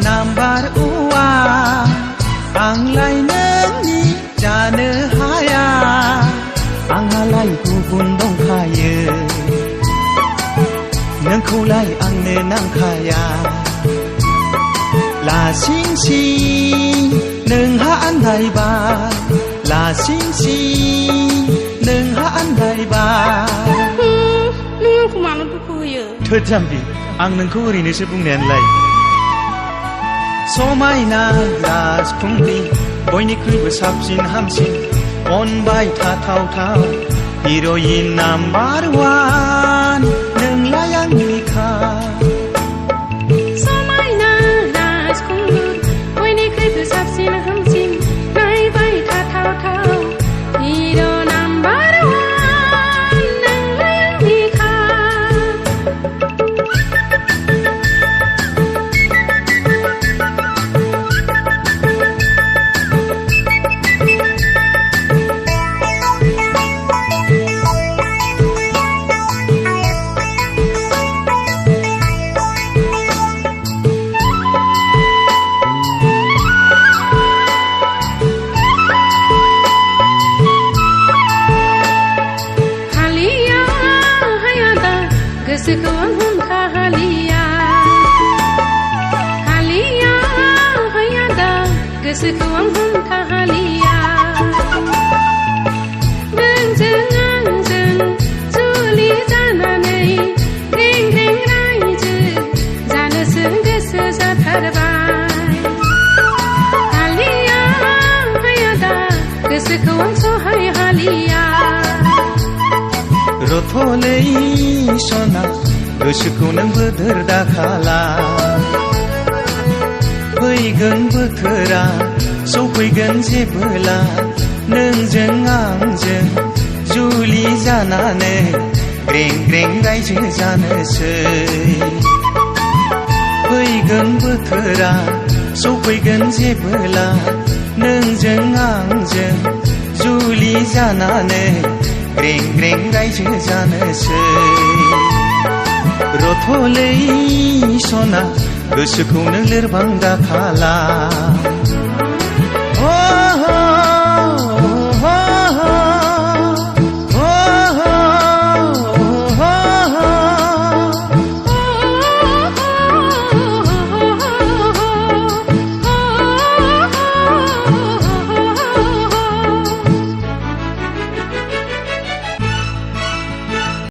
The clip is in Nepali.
नाम्बार उवा आंलाय नोंनि जानो हाया आंहालाय गुबुन दंखायो नोंखौलाय आंनो नांखाया लासिंसिं नोंहा आन्दायबाय लासिंसिं नोंहा आन्दायबाय नों आंखौ मानो दुखु होयो थोद जाम्बि आं नोंखौ ओरैनोसो बुंनायानोलाय समायना राजखुंग्रि बयनिख्रुइबो साबसिन हामसिन अनबाय थाथावथाव हिर'इन नाम्बार वान नोंलाय आंनिखा समायना राजखुंगुर बयनिख्रुइबो साबसिन हामसिन नायबाय थाथावथाव हिर' नाम्बार वान नोंलाय आंनिखा गोसोखौ आं हमथाहालिया हालिया हैया दा गोसोखौ आं हमथाहालिया नोंजों आंजों जुलि जानानै रें रें रायजो जानोसो गोसो जाथारबाय हालिया हैया दा गोसोखौ आं सहाय हालिया रथ'लै सना गोसोखौ नों बोदोर दाखाला फैगोन बोथोरा सफैगोन जेबोला नोंजों आंजों जुलि जानानै ग्रें ग्रें रायजो जानोसै फैगोन बोथोरा सफैगोन जेबोला नोंजों आंजों जुलि जानानै ग्रें ग्रें रायजो जानोसै रथ'लै सना गोसोखौ नों लोरबां दाखाला